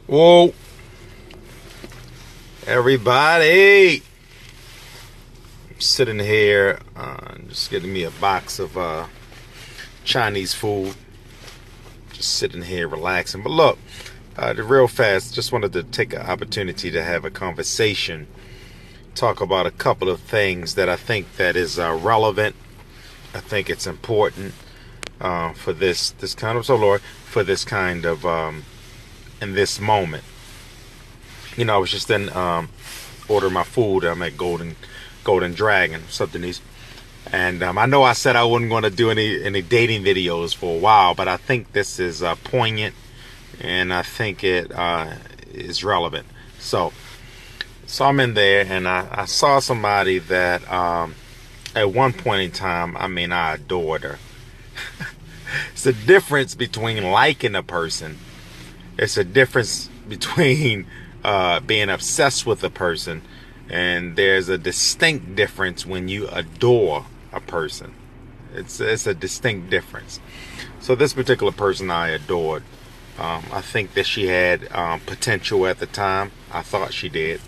Whoa, everybody. I'm sitting here just getting me a box of Chinese food. Just sitting here relaxing. But look, real fast, just wanted to take an opportunity to have a conversation, talk about a couple of things that I think that is relevant. I think it's important for this kind of, for this kind of in this moment. You know, I was just in ordering my food. I'm at Golden Dragon, something. And I know I said I wasn't going to do any dating videos for a while, but I think this is poignant, and I think it is relevant. So I'm in there, and I saw somebody that at one point in time, I adored her. It's a difference between liking a person. It's a difference between being obsessed with a person, and there's a distinct difference when you adore a person. It's a distinct difference. So this particular person I adored. I think that she had potential at the time. I thought she did.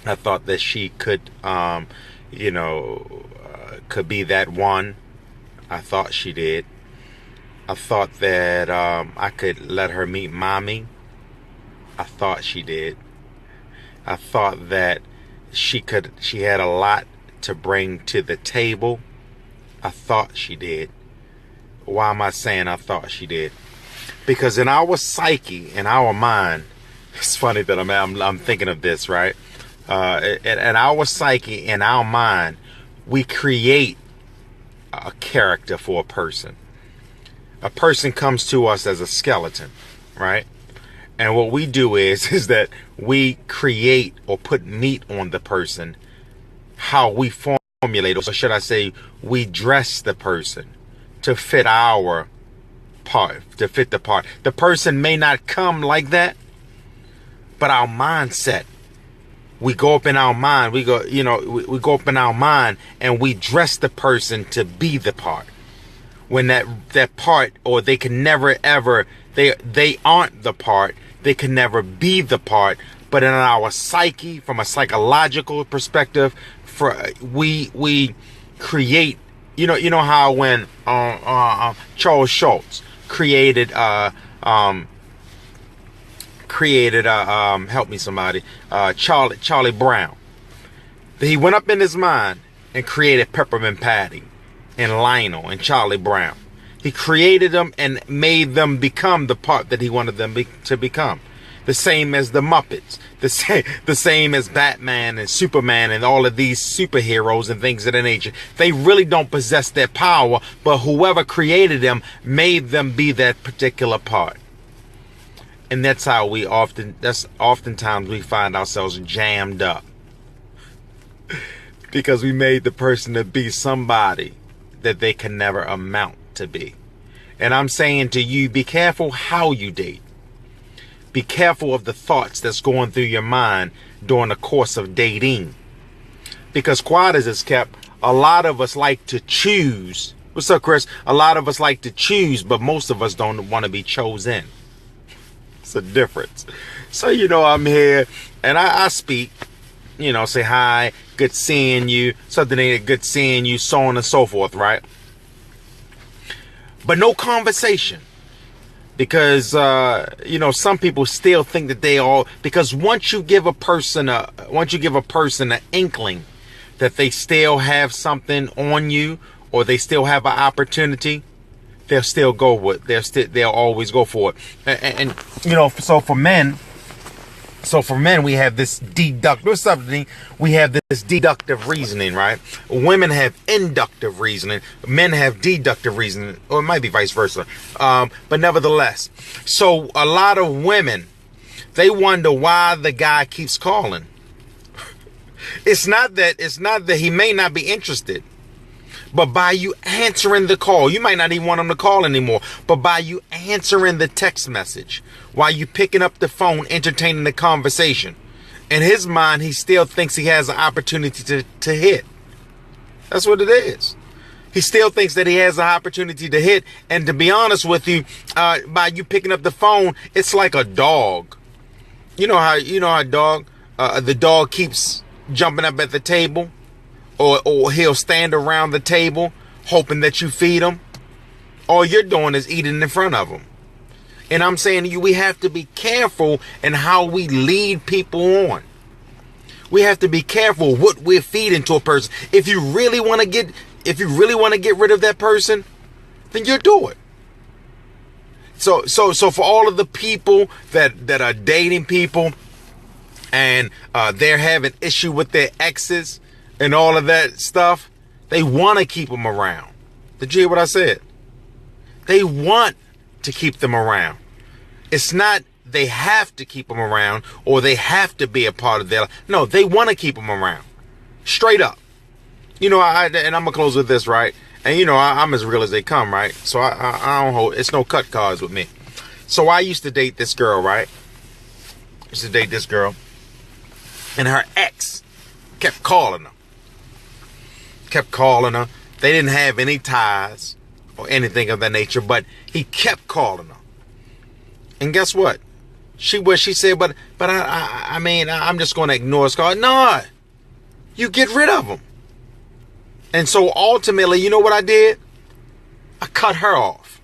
I thought that she could, could be that one. I thought she did. I thought that I could let her meet mommy. I thought she did. I thought that she had a lot to bring to the table. I thought she did. Why am I saying I thought she did? Because in our psyche, in our mind, it's funny that I'm thinking of this, right? In our psyche, in our mind, we create a character for a person. A person comes to us as a skeleton, right? And what we do is that we create or put meat on the person, how we formulate, or should I say, we dress the person to fit our part, to fit the part. The person may not come like that, but our mindset, we go up in our mind, we go up in our mind and we dress the person to be the part. When that part, or they can never ever, they aren't the part, they can never be the part. But in our psyche, from a psychological perspective, we create, you know how when Charles Schultz created help me somebody, Charlie Brown. He went up in his mind and created Peppermint Patty and Lionel and Charlie Brown. He created them and made them become the part that he wanted them to become. The same as the Muppets, the same as Batman and Superman and all of these superheroes and things of that nature. They really don't possess their power, but whoever created them made them be that particular part. And that's how oftentimes we find ourselves jammed up. Because we made the person to be somebody that they can never amount to be. And I'm saying to you, be careful how you date. Be careful of the thoughts that's going through your mind during the course of dating. Because quiet as it's kept, a lot of us like to choose. What's up, Chris? A lot of us like to choose, but most of us don't want to be chosen. It's a difference. So, I'm here and I speak, say hi, good seeing you, something ain't good seeing you, so on and so forth, right? But no conversation. Because, some people still think that because once you give a person an inkling that they still have something on you, or they still have an opportunity, they'll still go with, they'll always go for it. And so for men, we have this deductive reasoning, right? Women have inductive reasoning. Men have deductive reasoning, or it might be vice versa. But nevertheless, so a lot of women, they wonder why the guy keeps calling. It's not that he may not be interested. But by you answering the call, you might not even want him to call anymore. But by you answering the text message, while you picking up the phone, entertaining the conversation, in his mind, he still thinks he has an opportunity to hit. That's what it is. He still thinks that he has an opportunity to hit. And to be honest with you, by you picking up the phone, it's like a dog. You know how the dog keeps jumping up at the table, or he'll stand around the table hoping that you feed him. All you're doing is eating in front of him. And I'm saying to you, we have to be careful in how we lead people on. We have to be careful what we're feeding to a person. If you really want to get rid of that person, then you do it. So for all of the people that are dating people and they're having issue with their exes and all of that stuff, they want to keep them around. Did you hear what I said? They want to keep them around. It's not they have to keep them around or they have to be a part of their life. No, they want to keep them around. Straight up. And I'm going to close with this, right? And, I'm as real as they come, right? So I don't hold, it's no cut cards with me. So I used to date this girl, right? And her ex kept calling her. They didn't have any ties or anything of that nature, but he kept calling her. And guess what? She said, but I'm just going to ignore his call. No, you get rid of him. And so ultimately, you know what I did? I cut her off.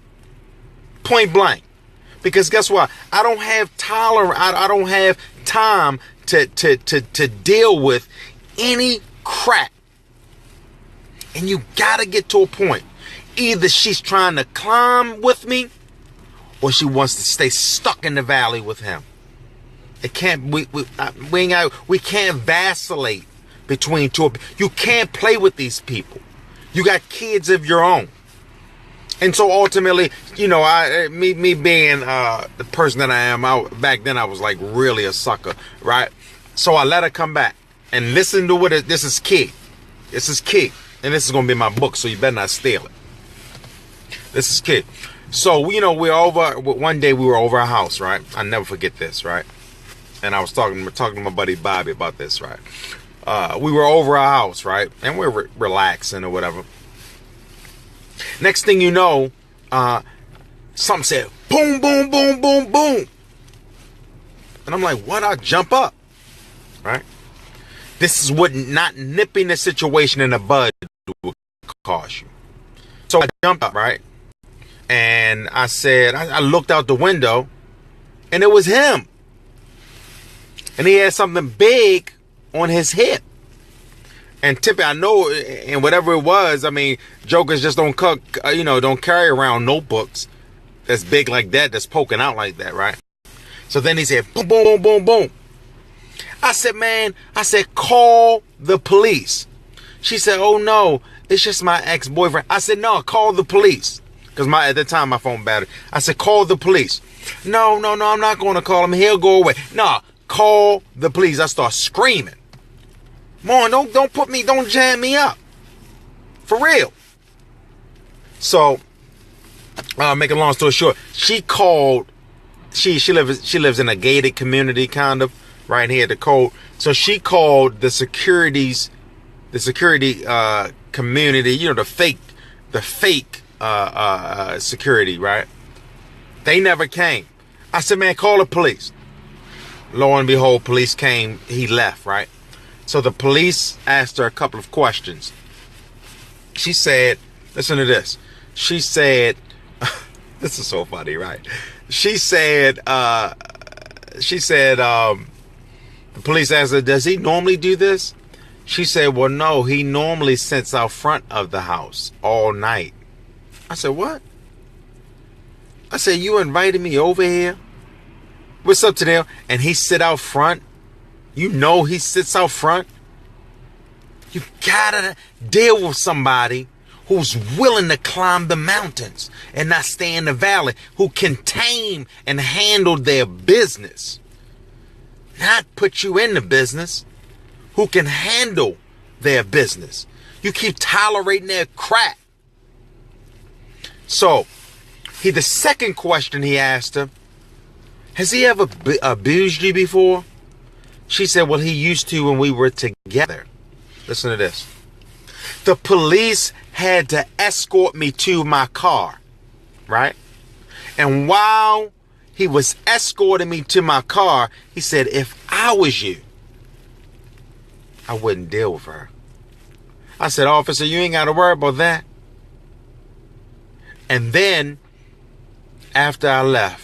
Point blank. Because guess what? I don't have I don't have time to deal with any crap. And you gotta get to a point. Either she's trying to climb with me, or she wants to stay stuck in the valley with him. It can't. We can't vacillate between two. You can't play with these people. You got kids of your own, and so ultimately, me being the person that I am, back then I was like really a sucker, right? So I let her come back and listen to this is key. This is key, and this is gonna be my book, so you better not steal it. This is key. So, one day we were over our house, right? I never forget this, right? And I was talking to my buddy Bobby about this, right? We were over our house, right? And we were relaxing or whatever. Next thing you know, something said, boom, boom, boom, boom, boom. And I'm like, what? I jump up, right? This is what not nipping the situation in the bud will cost you. So I jumped up, right? And I said, I looked out the window, and it was him. And he had something big on his hip. And Tippy, I know, and whatever it was, jokers just don't carry around notebooks that's big like that, that's poking out like that, right? So then he said, boom, boom, boom, boom, boom. I said, call the police. She said, oh no, it's just my ex-boyfriend. I said, no, call the police. Because at the time my phone battered. I said, call the police. No, I'm not going to call him. He'll go away. No, call the police. I start screaming. Come on, don't jam me up. For real. So, make a long story short, she called. She lives in a gated community, kind of right here at the code. So she called the security community. The fake security, right? They never came. I said, man, call the police. Lo and behold, police came. He left, right? So the police asked her a couple of questions. She said, listen to this. She said, this is so funny, right? She said, the police asked her, does he normally do this? She said, well, no, he normally sits out front of the house all night. I said, what? I said, you invited me over here? What's up, Tadeo? And he sit out front? You know he sits out front? You gotta deal with somebody who's willing to climb the mountains and not stay in the valley, who can tame and handle their business. Not put you in the business, who can handle their business. You keep tolerating their crap. So, the second question he asked her, has he ever abused you before? She said, well, he used to when we were together. Listen to this. The police had to escort me to my car, right? And while he was escorting me to my car, he said, if I was you, I wouldn't deal with her. I said, officer, you ain't got to worry about that. And then after I left,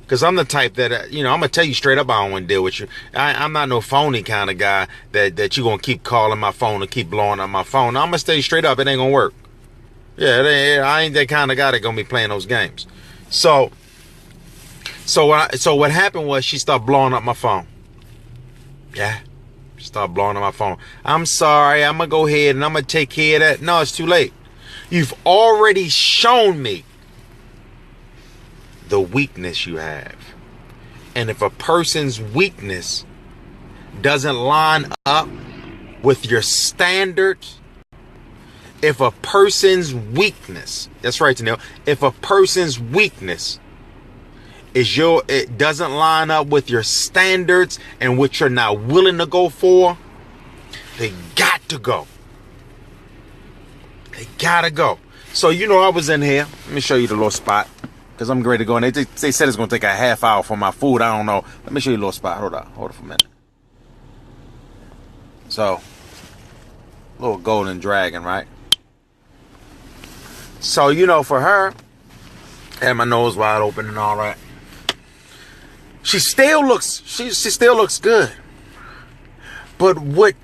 because I'm the type that, I'm going to tell you straight up, I don't want to deal with you. I'm not no phony kind of guy that you're going to keep calling my phone and keep blowing up my phone. I'm going to stay straight up. It ain't going to work. Yeah, I ain't that kind of guy that going to be playing those games. So what happened was she started blowing up my phone. Yeah, she started blowing up my phone. I'm sorry. I'm going to go ahead and I'm going to take care of that. No, it's too late. You've already shown me the weakness you have. And if a person's weakness doesn't line up with your standards, if a person's weakness, that's right, Janelle, if a person's weakness it doesn't line up with your standards and what you're not willing to go for, they got to go. They gotta go. So, I was in here. Let me show you the little spot. Because I'm ready to go. And they said it's going to take a half hour for my food. I don't know. Let me show you a little spot. Hold on for a minute. So, little golden dragon, right? So, for her, I had my nose wide open and all that. She still looks good. But what,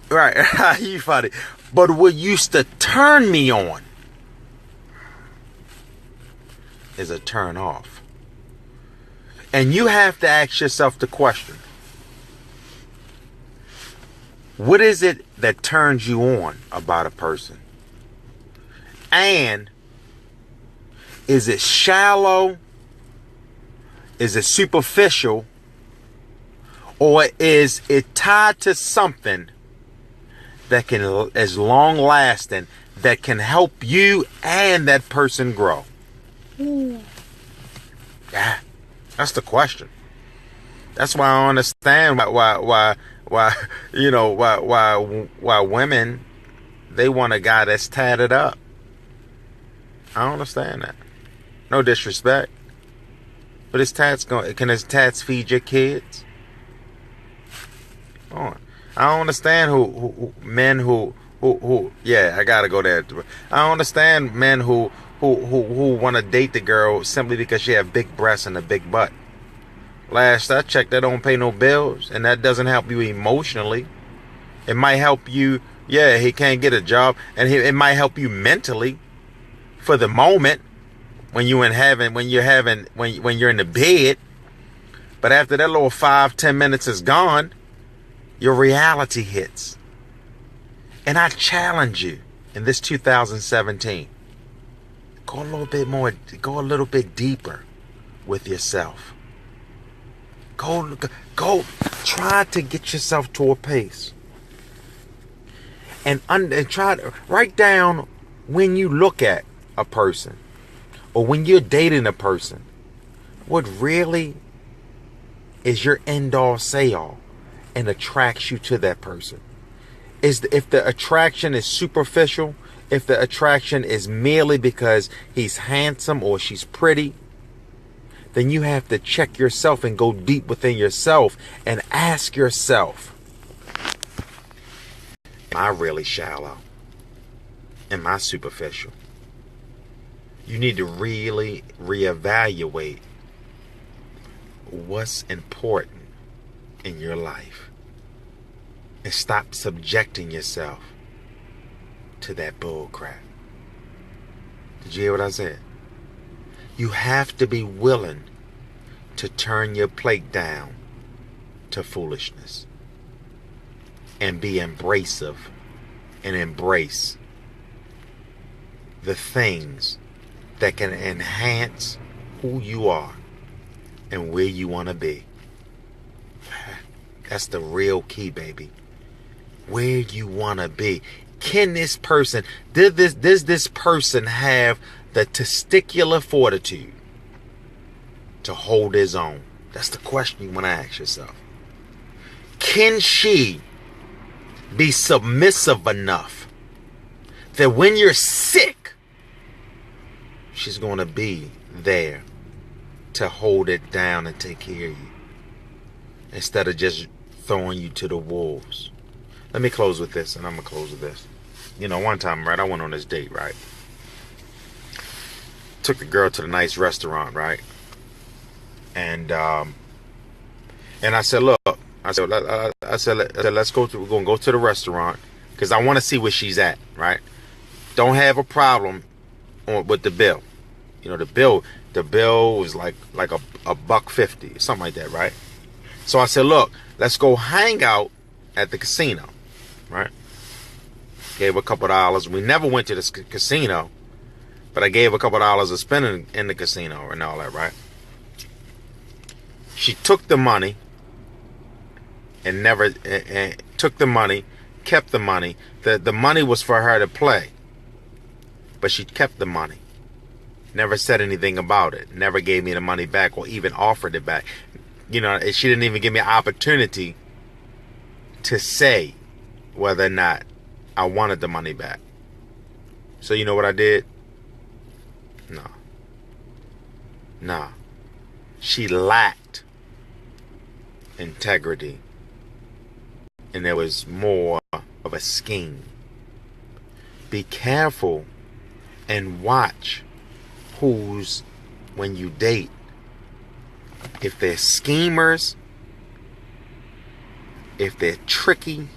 right, you funny. But what used to turn me on is a turn off. And you have to ask yourself the question, what is it that turns you on about a person? And is it shallow? Is it superficial? Or is it tied to something that is long lasting, that can help you and that person grow? Yeah, that's the question. That's why I understand why women, they want a guy that's tatted up. I don't understand that. No disrespect, but can his tats feed your kids? Oh, I don't understand men who yeah, I gotta go there. I don't understand men who want to date the girl simply because she have big breasts and a big butt. Last I checked, that don't pay no bills, and that doesn't help you emotionally. It might help you. Yeah, he can't get a job, and it might help you mentally for the moment when you're in the bed. But after that little 5-10 minutes is gone, your reality hits. And I challenge you in this 2017. Go a little bit deeper with yourself. Go, try to get yourself to a pace. And try to write down when you look at a person or when you're dating a person, what really is your end all say all and attracts you to that person. If the attraction is superficial, if the attraction is merely because he's handsome or she's pretty, then you have to check yourself and go deep within yourself and ask yourself, am I really shallow? Am I superficial? You need to really reevaluate what's important in your life and stop subjecting yourself to that bull crap. Did you hear what I said? You have to be willing to turn your plate down to foolishness and be embracive and embrace the things that can enhance who you are and where you want to be. That's the real key, baby. Where you want to be. Can this person, does this person have the testicular fortitude to hold his own? That's the question you want to ask yourself. Can she be submissive enough that when you're sick, she's going to be there to hold it down and take care of you, instead of just throwing you to the wolves. Let me close with this, and I'm going to close with this. You know, one time, right, I went on this date, right? Took the girl to the nice restaurant, right? And I said, look, I said, let's go to, we're going to go to the restaurant because I want to see where she's at, right? Don't have a problem with the bill. You know, the bill was like $1.50, something like that, right? So I said, look, let's go hang out at the casino, right? Gave a couple dollars. We never went to the casino, but I gave a couple dollars to spend in the casino and all that, right? She took the money and took the money, kept the money. The money was for her to play, but she kept the money. Never said anything about it. Never gave me the money back or even offered it back. You know, she didn't even give me an opportunity to say whether or not I wanted the money back. So you know what I did? No. She lacked integrity. And there was more of a scheme. Be careful and watch when you date. If they're schemers, if they're tricky,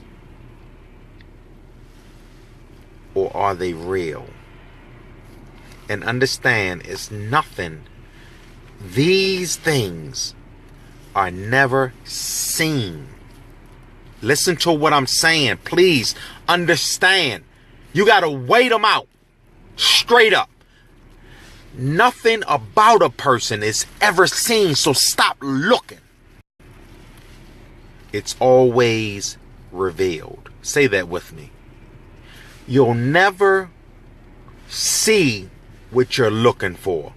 or are they real? And understand, it's nothing. These things are never seen. Listen to what I'm saying. Please understand. You got to wait them out. Straight up. Nothing about a person is ever seen, so stop looking. It's always revealed. Say that with me. You'll never see what you're looking for.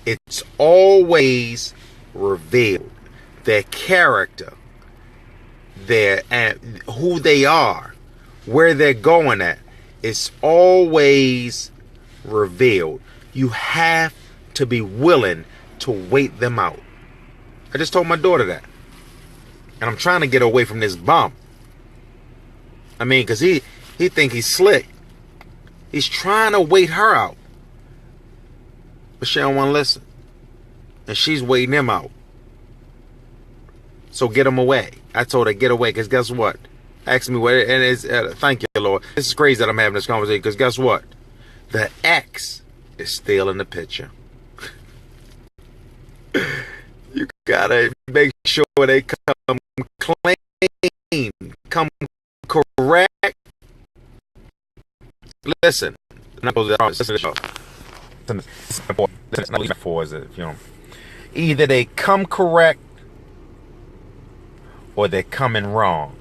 It's always revealed. Their character, who they are, where they're going at. It's always revealed. You have to be willing to wait them out. I just told my daughter that. And I'm trying to get away from this bum. I mean, because he think he's slick. He's trying to wait her out. But she don't want to listen. And she's waiting him out. So get him away. I told her, get away, because guess what? Ask me what, and it's, thank you, Lord. This is crazy that I'm having this conversation, because guess what? The ex is still in the picture. You gotta make sure they come clean, come correct. Listen, either they come correct or they're coming wrong.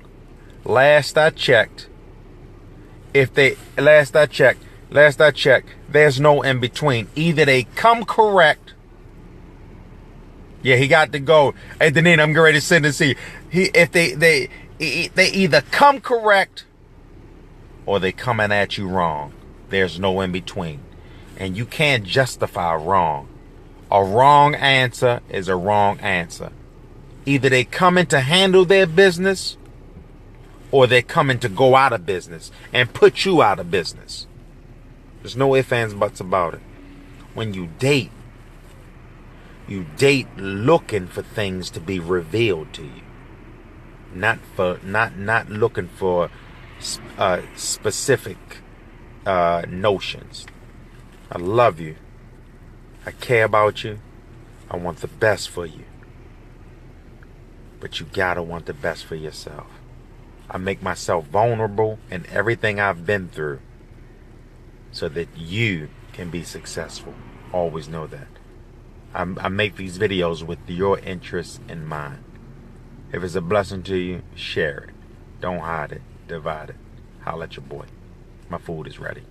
Last I checked, there's no in between. Either they come correct. Yeah, he got to go. Hey, Deneen, I'm getting ready to send and see. If they either come correct or they coming at you wrong. There's no in between. And you can't justify wrong. A wrong answer is a wrong answer. Either they coming to handle their business or they're coming to go out of business and put you out of business. There's no ifs, ands, buts about it. When you date looking for things to be revealed to you. Not looking for specific notions. I love you. I care about you. I want the best for you. But you gotta want the best for yourself. I make myself vulnerable in everything I've been through so that you can be successful. Always know that. I make these videos with your interests in mind. If it's a blessing to you, share it. Don't hide it. Divide it. Holla at your boy. My food is ready.